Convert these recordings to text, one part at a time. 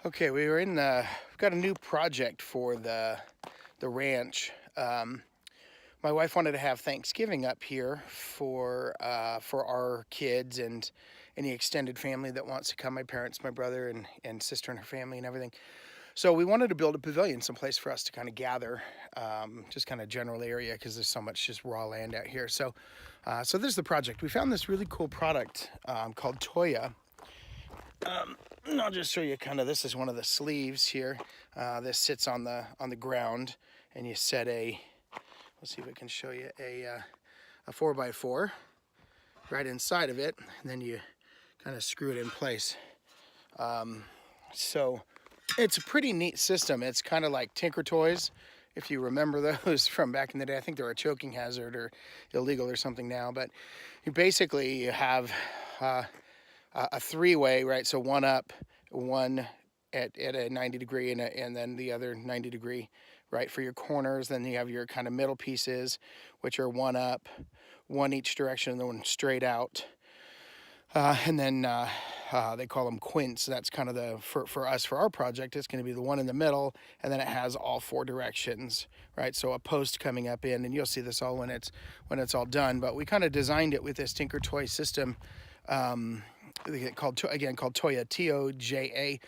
Okay, we've got a new project for the ranch. My wife wanted to have Thanksgiving up here for our kids and any extended family that wants to come. My parents, my brother, and sister and her family and everything. So we wanted to build a pavilion, someplace for us to kind of gather, just kind of general area because there's so much just raw land out here. So this is the project. We found this really cool product called TOJA. And I'll just show you kind of, this is one of the sleeves here. This sits on the ground, and you set let's see if I can show you a 4x4 right inside of it, and then you kind of screw it in place. So it's a pretty neat system. It's kind of like Tinker Toys, if you remember those from back in the day. I think they're a choking hazard or illegal or something now, but you basically have a three-way, right? So one up, one at a 90 degree, and then the other 90 degree, right, for your corners. Then you have your kind of middle pieces, which are one up, one each direction, and then one straight out. And then they call them quints. That's kind of for us, for our project, it's going to be the one in the middle, and then it has all four directions, right? So a post coming up in, and you'll see this all when it's all done. But we kind of designed it with this Tinker Toy system. Called TOJA, TOJA.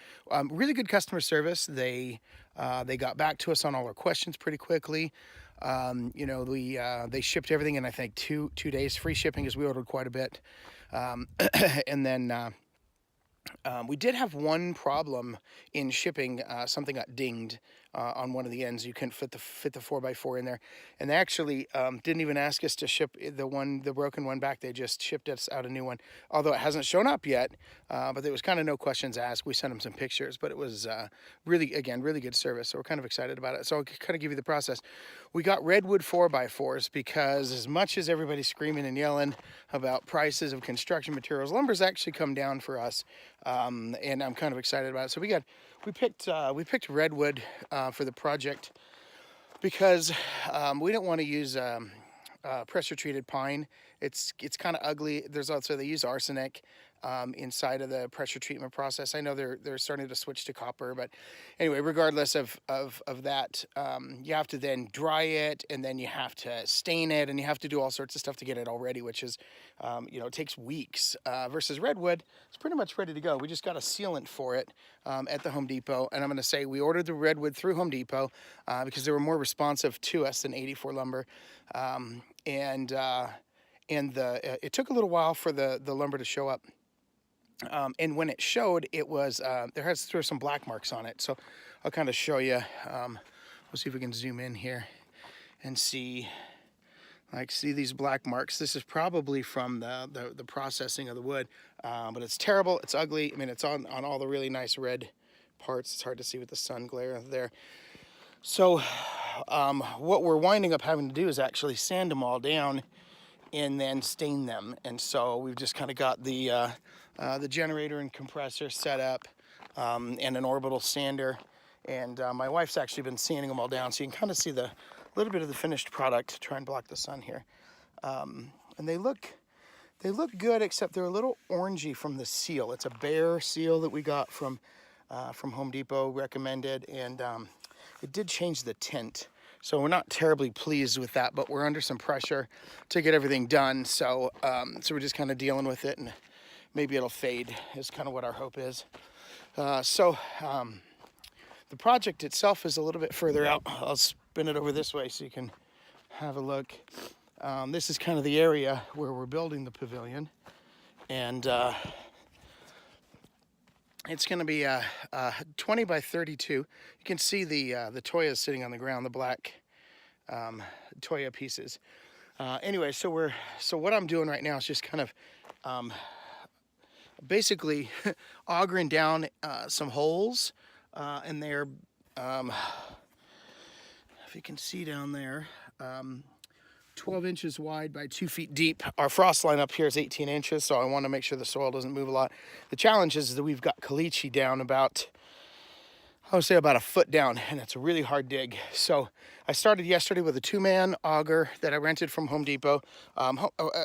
Really good customer service. They got back to us on all our questions pretty quickly. They shipped everything in, I think, two days. Free shipping, as we ordered quite a bit. And then we did have one problem in shipping. Something got dinged on one of the ends. You couldn't fit the 4x4 in there, and they actually didn't even ask us to ship the broken one back. They just shipped us out a new one, although it hasn't shown up yet. But there was kind of no questions asked. We sent them some pictures, but it was really good service. So we're kind of excited about it. So I'll kind of give you the process. We got Redwood 4x4s because as much as everybody's screaming and yelling about prices of construction materials, lumber's actually come down for us. And I'm kind of excited about it. So we picked Redwood for the project because we don't want to use pressure treated pine. It's kind of ugly. There's also, they use arsenic inside of the pressure treatment process. I know they're starting to switch to copper, but anyway, regardless of that, you have to then dry it, and then you have to stain it, and you have to do all sorts of stuff to get it all ready, which is, it takes weeks. Versus Redwood, it's pretty much ready to go. We just got a sealant for it at the Home Depot, and I'm going to say we ordered the Redwood through Home Depot because they were more responsive to us than 84 lumber, it took a little while for the lumber to show up. And when it showed, it was there were some black marks on it. So I'll kind of show you. We'll see if we can zoom in here and see these black marks. This is probably from the processing of the wood, but it's terrible. It's ugly. I mean, it's on all the really nice red parts. It's hard to see with the sun glare there. So what we're winding up having to do is actually sand them all down and then stain them. And so we've just kind of got the generator and compressor set up, and an orbital sander. And my wife's actually been sanding them all down, so you can kind of see the little bit of the finished product. Try and block the sun here. And they look good, except they're a little orangey from the seal. It's a bare seal that we got from Home Depot, recommended, and it did change the tint. So we're not terribly pleased with that, but we're under some pressure to get everything done. So we're just kind of dealing with it, and maybe it'll fade is kind of what our hope is. The project itself is a little bit further out. I'll spin it over this way so you can have a look. This is kind of the area where we're building the pavilion, and it's going to be 20 by 32. You can see the TOJA sitting on the ground, the black TOJA pieces. Anyway, so what I'm doing right now is just kind of basically augering down some holes, and they're, if you can see down there, 12 inches wide by 2 feet deep. Our frost line up here is 18 inches, so I want to make sure the soil doesn't move a lot. The challenge is that we've got caliche down about I would say about a foot down, and it's a really hard dig. So I started yesterday with a 2-man auger that I rented from Home Depot.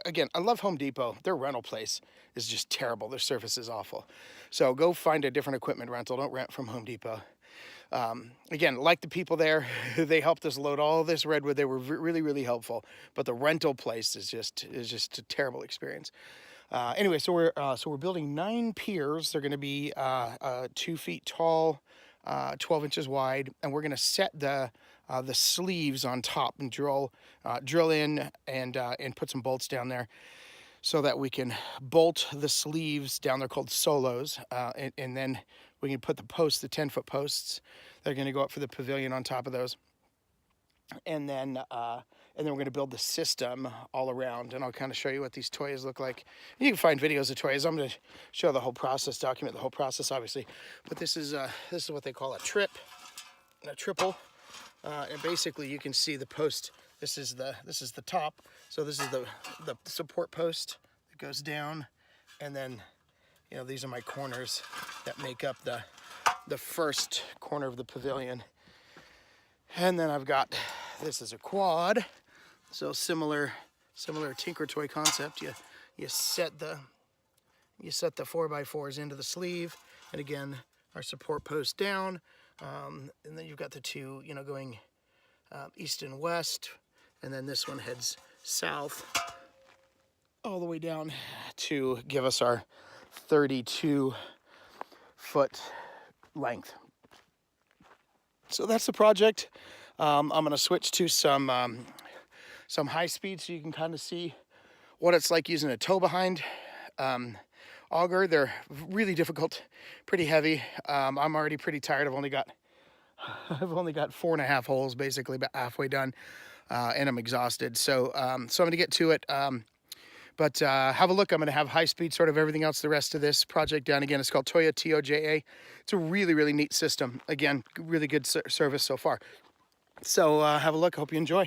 Again, I love Home Depot. Their rental place is just terrible. Their service is awful. So go find a different equipment rental. Don't rent from Home Depot. Again, like the people there, they helped us load all this redwood. They were really, really helpful. But the rental place is just a terrible experience. Anyway, so we're building 9 piers. They're going to be 2 feet tall, 12 inches wide, and we're going to set the sleeves on top and drill in and put some bolts down there, so that we can bolt the sleeves down. They're called solos, and then we can put the posts, the 10-foot posts, that are going to go up for the pavilion on top of those. And then we're going to build the system all around, and I'll kind of show you what these TOJAs look like. You can find videos of TOJAs. I'm going to show the whole process, document the whole process, obviously. But this is what they call a triple. And basically, you can see the post. This is the top. So this is the support post that goes down, and then these are my corners that make up the first corner of the pavilion. And then I've got, this is a quad, so similar Tinker Toy concept. You set the 4x4s into the sleeve, and again our support post down, and then you've got the two going east and west, and then this one heads south all the way down to give us our 32-foot length. So that's the project. I'm going to switch to some high speed so you can kind of see what it's like using a tow behind auger. They're really difficult, pretty heavy. I'm already pretty tired. I've only got 4.5 holes, basically, about halfway done, and I'm exhausted. So I'm going to get to it. But have a look. I'm going to have high speed, sort of everything else, the rest of this project down. Again, it's called TOJA, TOJA. It's a really, really neat system. Again, really good service so far. So have a look. Hope you enjoy.